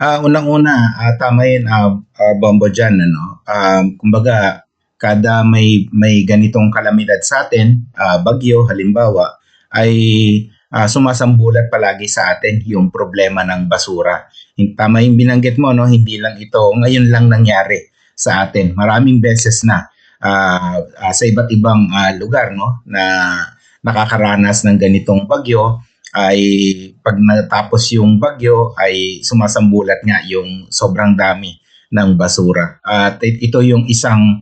Unang-una, tama yun, Bombo diyan ano. Kumbaga kada may ganitong kalamidad sa atin, bagyo halimbawa, ay sumasambulat palagi sa atin yung problema ng basura. Tama yung binanggit mo, no, hindi lang ito ngayon lang nangyari sa atin. Maraming beses na sa iba't ibang lugar, no, na nakakaranas ng ganitong bagyo ay pag natapos yung bagyo ay sumasambulat nga yung sobrang dami ng basura. At ito yung isang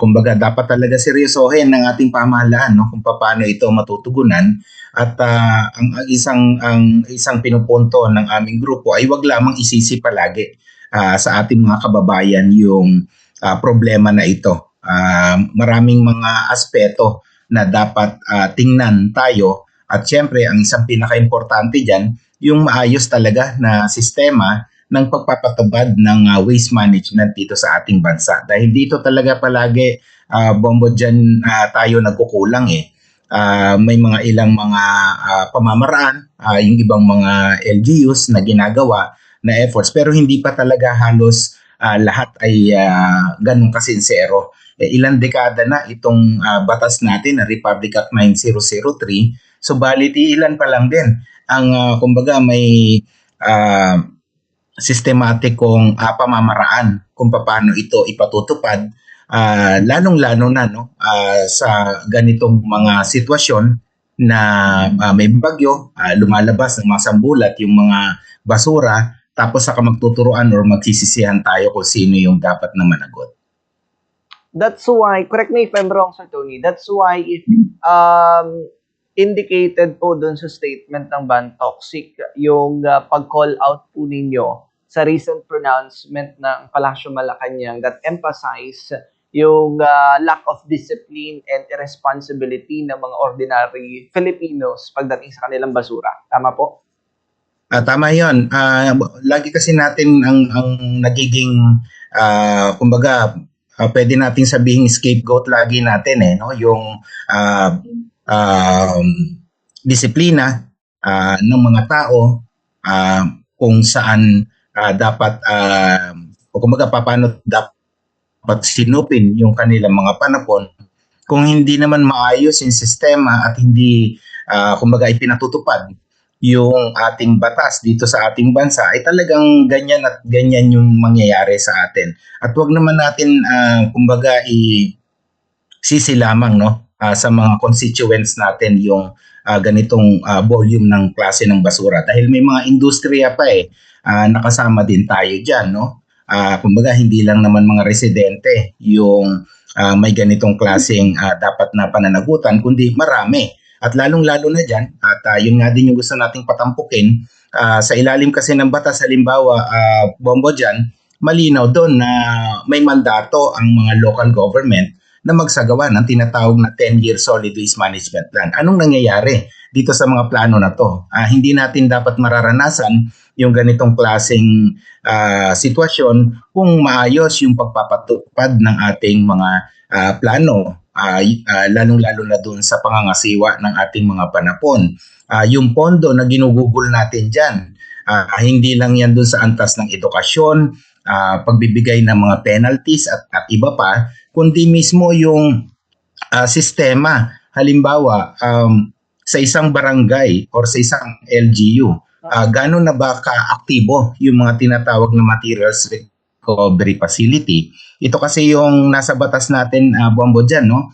kumbaga dapat talaga seryosohin ng ating pamahalaan, no, kung paano ito matutugunan. At ang isang pinupunto ng aming grupo ay wag lamang isisi palagi sa ating mga kababayan yung problema na ito. Maraming mga aspeto na dapat tingnan tayo, at syempre, ang isang pinaka-importante dyan, yung maayos talaga na sistema ng pagpapatabad ng waste management dito sa ating bansa. Dahil dito talaga palagi, Bombo, dyan tayo nagkukulang eh. May mga ilang mga pamamaraan, yung ibang mga LGUs na ginagawa na efforts, pero hindi pa talaga halos lahat ay ganun kasinsero. Ilang dekada na itong batas natin na Republic Act 9003. Subalit ilan pa lang din ang kumbaga may ah, sistematikong pamamaraan kung paano ito ipatutupad, lalong-lalo na no, sa ganitong mga sitwasyon na may bagyo, lumalabas ng masambulat yung mga basura, tapos saka magtuturuan or magsisisihan tayo kung sino yung dapat na managot. That's why, correct me if I'm wrong, Sir Tony, that's why um, indicated po dun sa statement ng Ban Toxic yung pag-call out po ninyo sa recent pronouncement ng Palasyo Malacanang that emphasize yung lack of discipline and irresponsibility ng mga ordinary Filipinos pagdating sa kanilang basura. Tama po? Tama 'yon. Lagi kasi natin ang nagiging kumbaga pwede nating sabihing scapegoat lagi natin eh, no? Yung ah, um, disiplina ng mga tao, kung saan dapat o kumbaga paano dapat sinupin yung kanilang mga panapon. Kung hindi naman maayos yung sistema at hindi kumbaga ipinatutupad yung ating batas dito sa ating bansa, ay talagang ganyan at ganyan yung mangyayari sa atin. At wag naman natin kumbaga sisi lamang no sa mga constituents natin yung ganitong volume ng klase ng basura, dahil may mga industriya pa eh nakasama din tayo diyan, no. Kumbaga hindi lang naman mga residente yung may ganitong klaseng dapat na pananagutan, kundi marami. At lalong-lalo na diyan, at yun nga din yung gusto nating patampukin, sa ilalim kasi ng batas halimbawa, Bombo, diyan malinaw doon na may mandato ang mga local government na magsagawa ng tinatawag na 10-year solid waste management plan. Anong nangyayari dito sa mga plano na to? Hindi natin dapat mararanasan yung ganitong klaseng sitwasyon kung maayos yung pagpapatupad ng ating mga plano, lalong-lalo na doon sa pangangasiwa ng ating mga panapon. Yung pondo na ginugugol natin dyan, hindi lang yan doon sa antas ng edukasyon, pagbibigay ng mga penalties at iba pa, kundi mismo yung sistema. Halimbawa, sa isang barangay or sa isang LGU, gano'n na ba ka-aktibo yung mga tinatawag na materials recovery facility? Ito kasi yung nasa batas natin, Bombo, dyan, no?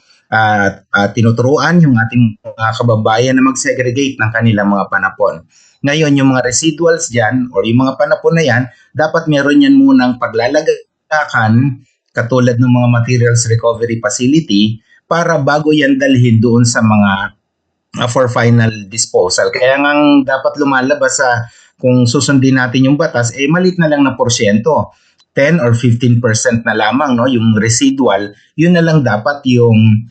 Tinuturuan yung ating mga kababayan na mag-segregate ng kanilang mga panapon. Ngayon, yung mga residuals dyan or yung mga panapon na yan, dapat meron yan munang paglalagakan katulad ng mga materials recovery facility para bago yan dalhin doon sa mga for final disposal. Kaya nga dapat lumalabas sa kung susundin natin yung batas, malit na lang na porsyento. 10 or 15% na lamang no yung residual, yun na lang dapat yung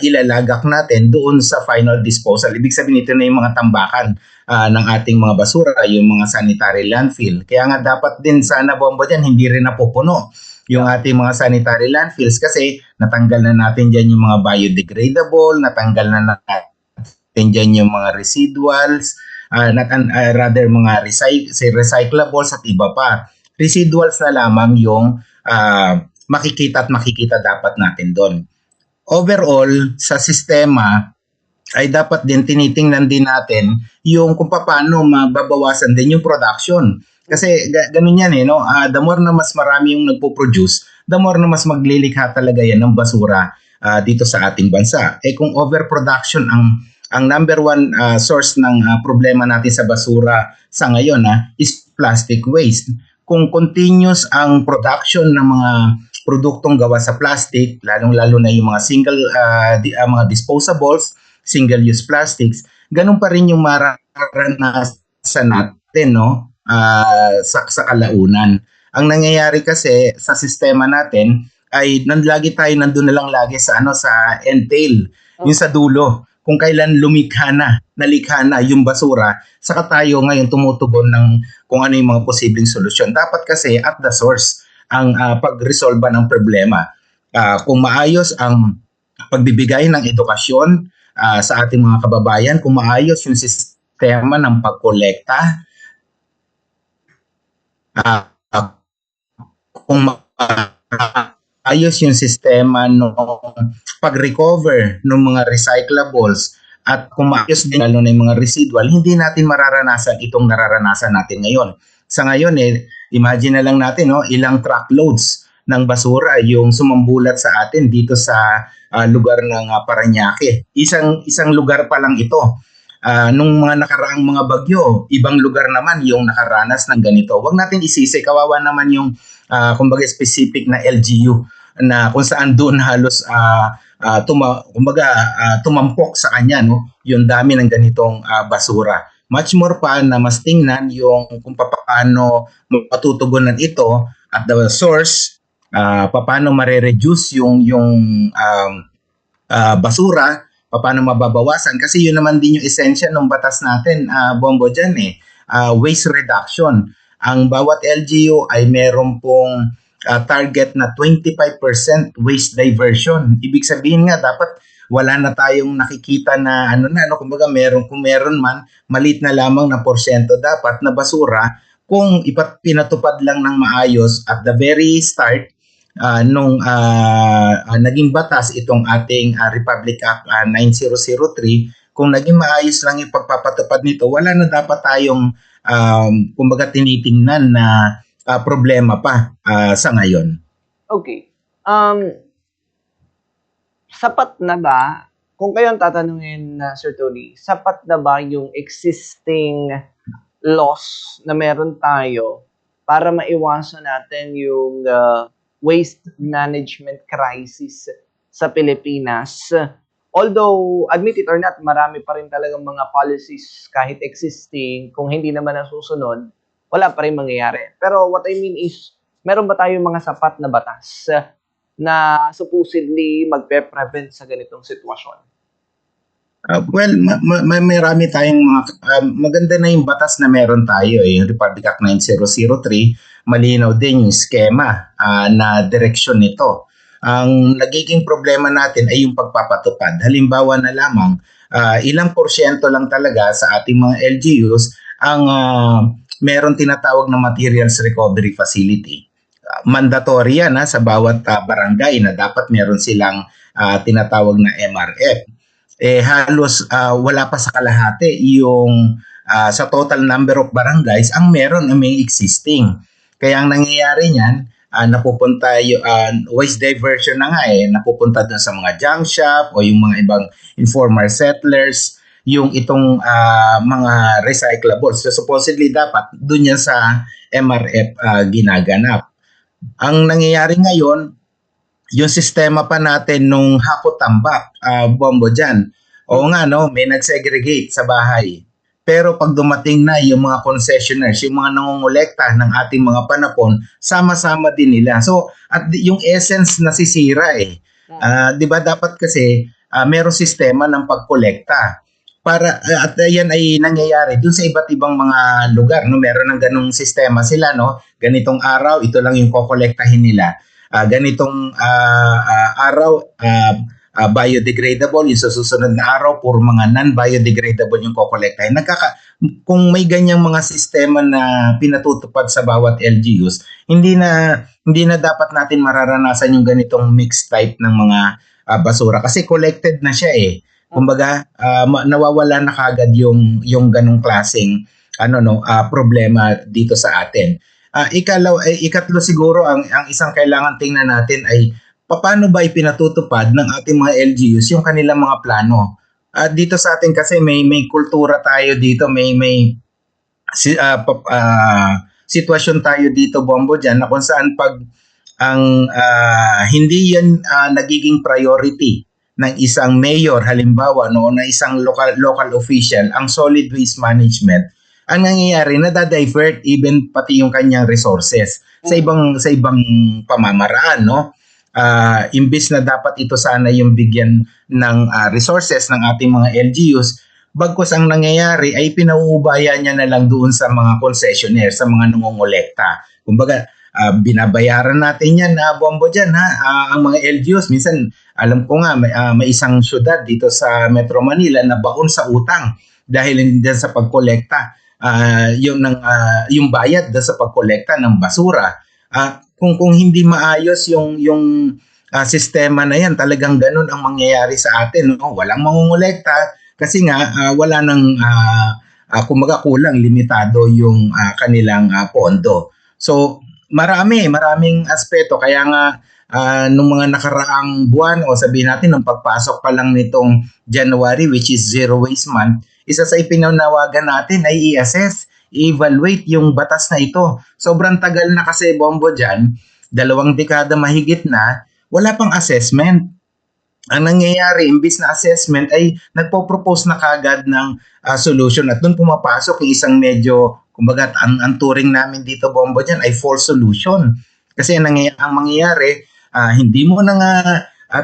ilalagak natin doon sa final disposal. Ibig sabihin ito na yung mga tambakan ng ating mga basura, yung mga sanitary landfill. Kaya nga dapat din sana, Bombo, dyan hindi rin napupuno yung ating mga sanitary landfills kasi natanggal na natin dyan yung mga biodegradable, natanggal na natin dyan yung mga residuals, rather mga recyclables at iba pa. Residuals na lamang yung makikita dapat natin doon. Overall, sa sistema, ay dapat din tinitingnan din natin yung kung paano mababawasan din yung production. Kasi ganun yan no? The more na mas marami yung nagpo-produce, the more na mas maglilikha talaga yan ng basura dito sa ating bansa. Kung overproduction ang number one source ng problema natin sa basura sa ngayon is plastic waste. Kung continuous ang production ng mga produktong gawa sa plastic, lalong-lalo na yung mga mga disposables, single-use plastics, ganun pa rin yung mararanasan natin sa kalaunan. Ang nangyayari kasi sa sistema natin ay lagi tayo nandun na lang lagi sa end tail, yung sa dulo. Kung kailan nalikha na yung basura, saka tayo ngayon tumutugon ng kung ano yung mga posibleng solusyon. Dapat kasi at the source ang pag-resolve ng problema. Kung maayos ang pagbibigay ng edukasyon sa ating mga kababayan, kung maayos yung sistema ng pagkolekta, kung maayos yung sistema ng pag-recover ng mga recyclables, at kung maayos din lalo na yung mga residual, hindi natin mararanasan itong nararanasan natin ngayon. Sa ngayon, imagine na lang natin ilang truckloads ng basura yung sumambulat sa atin dito sa lugar ng Parañaque. Isang lugar pa lang ito. Nung mga nakaraang mga bagyo, ibang lugar naman yung nakaranas ng ganito. Huwag natin isisi, kawawa naman yung kumbaga specific na LGU na kung saan doon halos tumampok sa kanya yung dami ng ganitong basura. Much more pa na mas tingnan yung kung paano matutugunan ito at the source, paano mare-reduce yung basura, paano mababawasan. Kasi yun naman din yung essential ng batas natin, Bombo, dyan waste reduction. Ang bawat LGU ay meron pong target na 25% waste diversion. Ibig sabihin nga, dapat wala na tayong nakikita na kumbaga kung meron man, maliit na lamang na porsyento dapat na basura kung pinatupad lang ng maayos at the very start nung naging batas itong ating Republic Act 9003, kung naging maayos lang yung pagpapatupad nito, wala na dapat tayong kumbaga tinitingnan na problema pa sa ngayon. Okay. Sapat na ba, kung kayo ang tatanungin, Sir Tony, sapat na ba yung existing laws na meron tayo para maiwasan natin yung waste management crisis sa Pilipinas? Although, admit it or not, marami pa rin talagang mga policies kahit existing, kung hindi naman nasusunod, wala pa rin mangyayari. Pero what I mean is, meron ba tayong mga sapat na batas na supposedly magpe-prevent sa ganitong sitwasyon? Well, marami tayong mga maganda na yung batas na meron tayo, yung Republic Act 9003, malinaw din yung skema na direksyon nito. Ang nagiging problema natin ay yung pagpapatupad. Halimbawa na lamang, ilang porsyento lang talaga sa ating mga LGUs ang meron tinatawag na materials recovery facility. Mandatory yan sa bawat barangay na dapat meron silang tinatawag na MRF. Halos wala pa sa kalahati yung sa total number of barangays ang meron na may existing. Kaya ang nangyayari niyan, napupunta yung waste diversion na nga napupunta dun sa mga junk shop o yung mga ibang informal settlers, yung itong mga recyclables. So supposedly dapat dun yan sa MRF ginaganap. Ang nangyayari ngayon, yung sistema pa natin nung hakot-tambak, Bombo dyan. Oo nga, may nag-segregate sa bahay. Pero pag dumating na yung mga concessionaires, yung mga nangongolekta ng ating mga panapon, sama-sama din nila. So, at yung essence nasisira di ba dapat kasi merong sistema ng pagkolekta. At yan ay nangyayari dun sa iba't ibang mga lugar. Meron ng ganung sistema sila. Ganitong araw, ito lang yung kokolektahin nila. Ganitong araw, biodegradable, yung sa susunod na araw puro mga non-biodegradable yung kokolektahin. Kung may ganyang mga sistema na pinatutupad sa bawat LGUs, hindi na dapat natin mararanasan yung ganitong mixed type ng mga basura kasi collected na siya eh. Kumbaga, nawawala na kagad yung ganong klaseng problema dito sa atin. Ikatlo siguro ang isang kailangan tingnan natin ay paano ba ipinatutupad ng ating mga LGUs yung kanilang mga plano. Dito sa atin kasi may kultura tayo dito, may sitwasyon tayo dito, Bombo, dyan na kung saan pag ang hindi yan nagiging priority ng isang mayor halimbawa na isang local official ang solid waste management, ang nangyayari nadadivert even pati yung kanyang resources sa ibang pamamaraan, no? Imbis na dapat ito sana yung bigyan ng resources ng ating mga LGUs, bagkus ang nangyayari ay pinauubaya niya na lang doon sa mga concessionaire, sa mga nangongolekta. Kumbaga, binabayaran natin yan na Bombo dyan ang mga LGUs. Minsan, alam ko nga, may isang syudad dito sa Metro Manila na baon sa utang dahil hindi sa pagkolekta. Yung bayad sa pagkolekta ng basura. Kung hindi maayos yung sistema na yan, talagang ganun ang mangyayari sa atin. No? Walang mangungulekta kasi nga wala nang kumbaga kulang, limitado yung kanilang pondo. So maraming aspeto kaya nga nung mga nakaraang buwan o sabihin natin nung pagpasok pa lang nitong January, which is Zero Waste Month, isa sa ipinanawagan natin ay i-assess, i-evaluate yung batas na ito. Sobrang tagal na kasi, Bombo, dyan, 2 dekada mahigit na, wala pang assessment. Ang nangyayari, imbis na assessment ay nagpo-propose na kagad ng solution at doon pumapasok yung isang medyo, kumbaga, ang turing namin dito, Bombo, dyan ay false solution. Kasi ang mangyayari, hindi mo na nga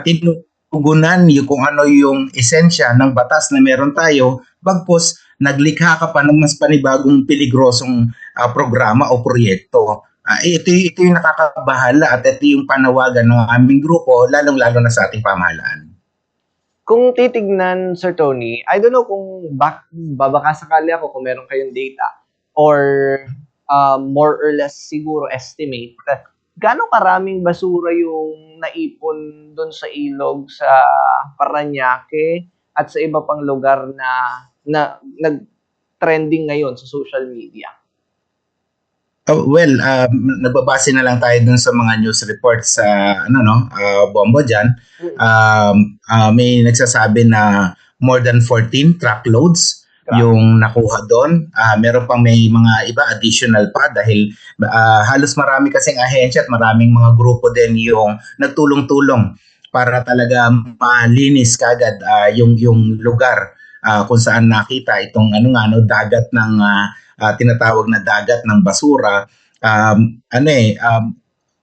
tinugunan yung kung ano yung esensya ng batas na meron tayo, bagpos naglikha ka pa ng mas panibagong peligrosong programa o proyekto. Ito yung nakakabahala at ito yung panawagan ng aming grupo, lalong-lalo na sa ating pamahalaan. Kung titignan, Sir Tony, I don't know kung baka sakali ako kung meron kayong data or more or less siguro estimate, gaano karaming basura yung naipon doon sa ilog sa Parañaque at sa iba pang lugar na nag-trending ngayon sa social media? Nagbabase na lang tayo dun sa mga news reports sa Bombo dyan. May nagsasabi na more than 14 truckloads yung nakuha doon. Meron pang may mga iba additional pa dahil halos marami kasing ahensya at maraming mga grupo din yung nagtulong-tulong para talaga malinis kagad yung lugar kung saan nakita itong dagat ng tinatawag na dagat ng basura.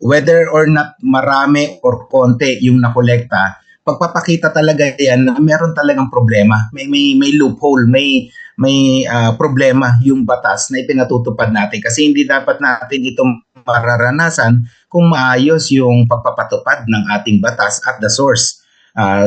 Whether or not marami or konti yung nakolekta, pagpapakita talaga yan na meron talagang problema. May loophole, may problema yung batas na ipinatutupad natin kasi hindi dapat natin itong mararanasan kung maayos yung pagpapatupad ng ating batas at the source.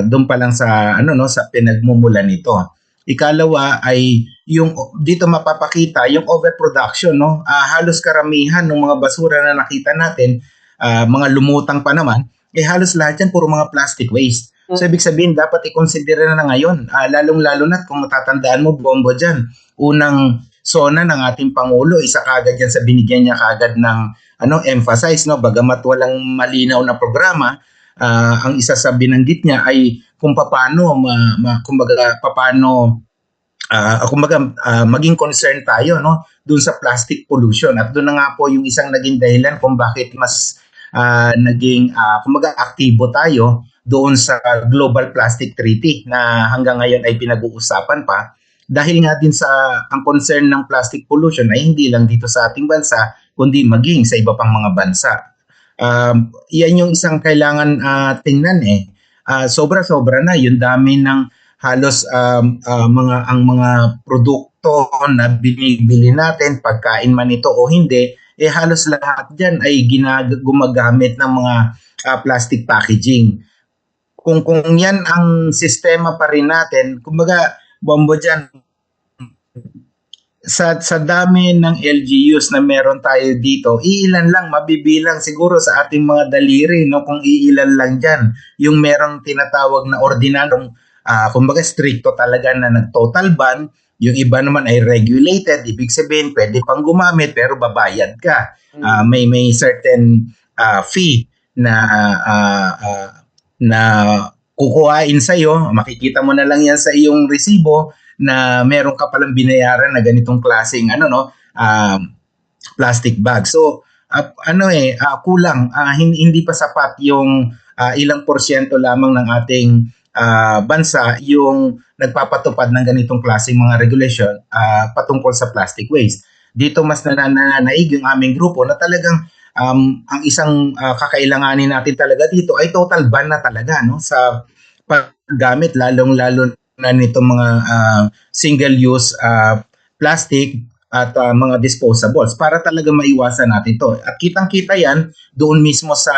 Doon pa lang sa sa pinagmumulan nito. Ikalawa ay yung dito mapapakita yung overproduction, no? Halos karamihan ng mga basura na nakita natin, mga lumutang pa naman, halos lahat yan puro mga plastic waste. So ibig sabihin dapat i-consider na ngayon, lalong-lalo na kung matatandaan mo, Bombo, dyan, unang sona ng ating Pangulo, isa kagad yan sa binigyan niya kagad ng emphasize, no? Bagamat walang malinaw na programa, ang isa sa binanggit niya ay kung paano maging concerned tayo, no, doon sa plastic pollution, at doon na nga po yung isang naging dahilan kung bakit mas naging aktibo tayo doon sa Global Plastic Treaty na hanggang ngayon ay pinag-uusapan pa dahil nga din sa ang concern ng plastic pollution ay hindi lang dito sa ating bansa kundi maging sa iba pang mga bansa. Yan yung isang kailangan tingnan sobra-sobra na yung dami ng halos ang mga produkto na binibili natin, pagkain man ito o hindi, halos lahat dyan ay gumagamit ng mga plastic packaging. kung yan ang sistema pa rin natin, kumbaga, bombo dyan, sa dami ng LGUs na meron tayo dito, iilan lang mabibilang siguro sa ating mga daliri, no, kung iilan lang diyan yung merong tinatawag na ordinaryong kumbaga stricto talaga na nag-total ban, yung iba naman ay regulated, ibig sabihin pwede pang gumamit pero babayad ka. May certain fee na na kukuhain sa iyo, makikita mo na lang yan sa iyong resibo na meron ka palang binayaran na ganitong klaseng plastic bag. So kulang, hindi pa sapat yung ilang porsyento lamang ng ating bansa yung nagpapatupad ng ganitong klaseng mga regulation patungkol sa plastic waste. Dito mas nananaig yung aming grupo na talagang ang isang kakailanganin natin talaga dito ay total ban na talaga, no, sa paggamit lalong-lalo na nitong mga single-use plastic at mga disposables para talaga maiwasan natin to. At kitang-kita yan doon mismo sa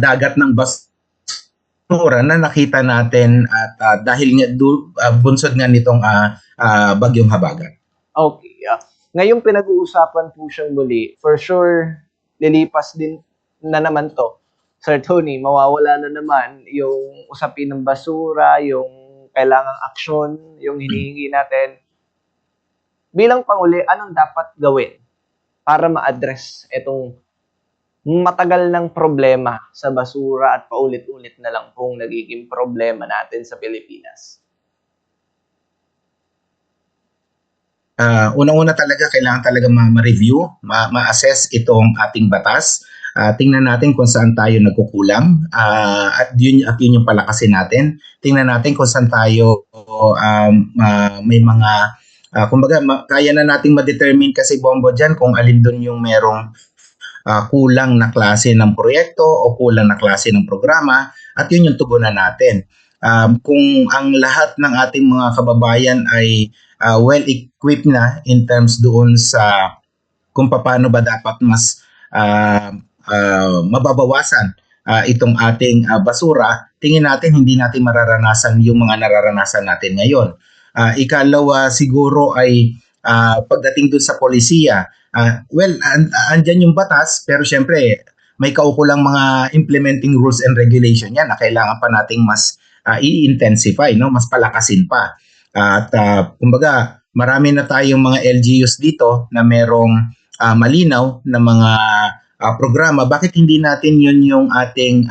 dagat ng basura na nakita natin at dahil nga bunsod nga nitong bagyong Habagat. Okay. Ngayong pinag-uusapan po siyang muli, for sure, lilipas din na naman to. Sir Tony, mawawala na naman yung usapin ng basura, yung kailangang aksyon, yung hinihingi natin. Bilang Pangulo, anong dapat gawin para ma-address itong matagal ng problema sa basura at paulit-ulit na lang pong nagiging problema natin sa Pilipinas? Unang-una talaga, kailangan talaga ma-review, ma-assess itong ating batas. Tingnan natin kung saan tayo nagkukulang at yun yung palakasin natin. Tingnan natin kung saan tayo may mga kumbaga kaya na nating ma-determine kasi bombo dyan kung alin doon yung merong kulang na klase ng proyekto o kulang na klase ng programa at yun yung tugunan natin. Kung ang lahat ng ating mga kababayan ay well-equipped na in terms doon sa kung paano ba dapat mas mababawasan itong ating basura, tingin natin hindi natin mararanasan yung mga nararanasan natin ngayon. Ikalawa siguro ay pagdating dun sa polisiya, andyan yung batas pero syempre may kaukulang mga implementing rules and regulation yan na kailangan pa nating mas i-intensify, no? Mas palakasin pa. At kumbaga marami na tayong mga LGUs dito na merong malinaw na mga programa. Bakit hindi natin yun yung ating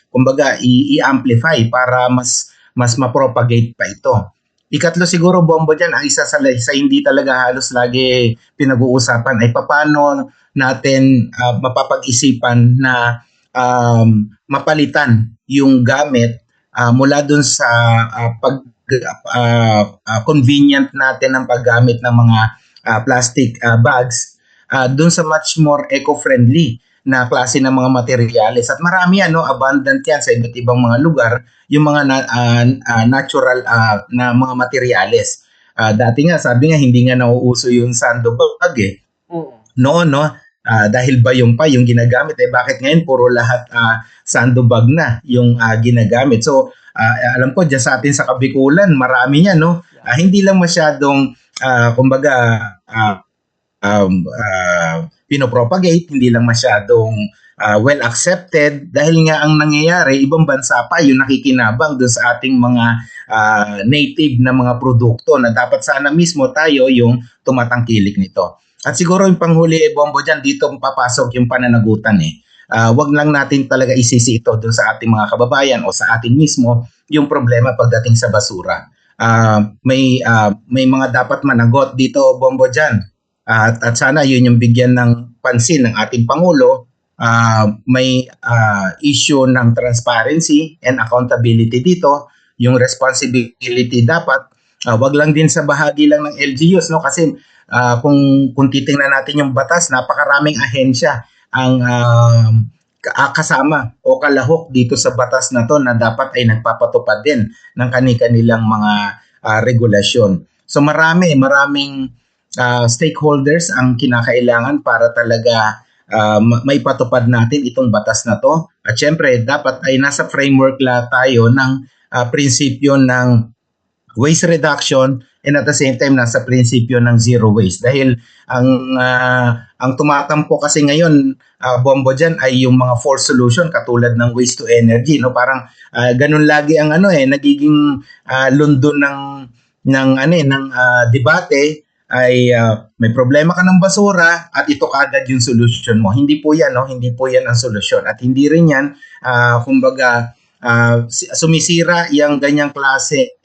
kumbaga i-amplify para mas ma-propagate pa ito? Ikatlo siguro bombo dyan, ang isa sa hindi talaga halos lagi pinag-uusapan ay paano natin mapapag-isipan na mapalitan yung gamit mula dun sa convenient natin ng paggamit ng mga plastic bags dun sa much more eco-friendly na klase ng mga materyales. At marami abundant yan sa iba't ibang mga lugar, yung mga natural na mga materyales. Dati nga, sabi nga, hindi nga nauuso yung sandbag eh. No, dahil ba yung ginagamit, bakit ngayon puro lahat sandbag na yung ginagamit. So, alam ko, dyan sa atin sa Kabikulan, marami niya, no? Hindi lang masyadong, kumbaga, pinopropagate, hindi lang masyadong well accepted dahil nga ang nangyayari, ibang bansa pa yung nakikinabang doon sa ating mga native na mga produkto na dapat sana mismo tayo yung tumatangkilik nito. At siguro yung panghuli bombo dyan, dito papasok yung pananagutan eh. Wag lang natin talaga isisi ito doon sa ating mga kababayan o sa atin mismo yung problema pagdating sa basura. May mga dapat managot dito bombo dyan. At sana yun yung bigyan ng pansin ng ating Pangulo. May issue ng transparency and accountability dito. Yung responsibility dapat wag lang din sa bahagi lang ng LGUs, no? Kasi kung titingnan natin yung batas, napakaraming ahensya ang kasama o kalahok dito sa batas na to na dapat ay nagpapatupad din ng kani-kanilang mga regulasyon. So maraming stakeholders ang kinakailangan para talaga maipatupad natin itong batas na to. At syempre, dapat ay nasa framework la tayo ng prinsipyo ng waste reduction and at the same time nasa prinsipyo ng zero waste. Dahil ang tumatampo kasi ngayon, Bombo, dyan ay yung mga forced solution katulad ng waste to energy, no? Parang ganun lagi ang nagiging lundo ng debate ay may problema ka ng basura at ito kaagad yung solution mo. Hindi po yan, no? Hindi po yan ang solusyon. At hindi rin yan, kumbaga, sumisira yung ganyang klase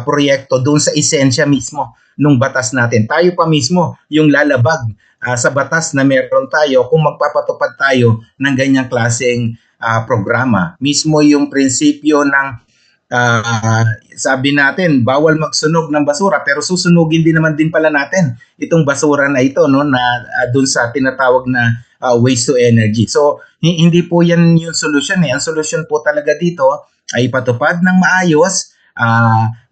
proyekto doon sa esensya mismo nung batas natin. Tayo pa mismo yung lalabag sa batas na meron tayo kung magpapatupad tayo ng ganyang klaseng programa. Mismo yung prinsipyo ng sabi natin, bawal magsunog ng basura pero susunugin din naman din pala natin itong basura na ito, no, na doon sa tinatawag na waste to energy. So hindi po yan yung solution eh. Ang solution po talaga dito ay patupad ng maayos,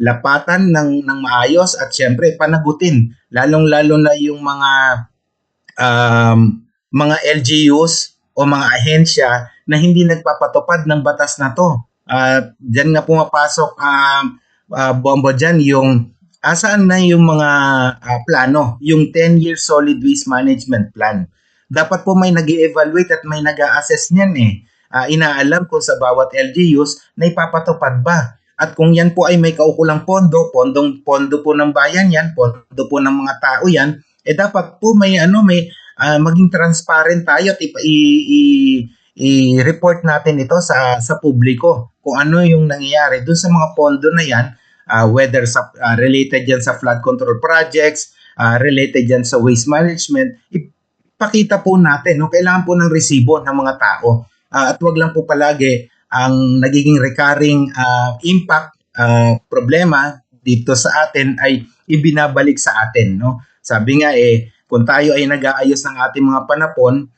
lapatan ng maayos at syempre panagutin lalong-lalo na yung mga LGUs o mga ahensya na hindi nagpapatupad ng batas na to. Diyan nga pumapasok Bombo dyan yung saan na yung mga plano, yung 10-year solid waste management plan. Dapat po may nag-evaluate at may nag-assess niyan eh. Inaalam kung sa bawat LGUs na ipapatupad ba. At kung yan po ay may kaukulang pondo po ng bayan yan, pondo po ng mga tao yan, dapat po may maging transparent tayo at i-report natin ito sa publiko kung ano yung nangyayari doon sa mga pondo na yan, whether related yan sa flood control projects, related yan sa waste management, ipakita po natin, no? Kailangan po ng resibo ng mga tao at wag lang po palagi ang nagiging recurring impact problema dito sa atin ay ibinabalik sa atin, no? Sabi nga kung tayo ay nag-aayos ng ating mga panapon,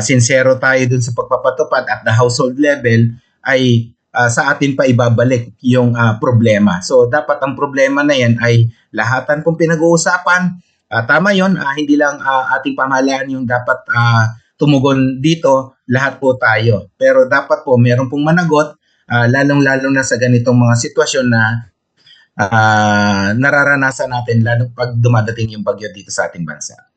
sincero tayo dun sa pagpapatupad at the household level ay sa atin pa ibabalik yung problema. So dapat ang problema na yan ay lahatan pong pinag-uusapan. Tama yon, hindi lang ating pamahalaan yung dapat tumugon dito, lahat po tayo. Pero dapat po meron pong managot, lalong-lalo na sa ganitong mga sitwasyon na nararanasan natin lalo pag dumadating yung bagyo dito sa ating bansa.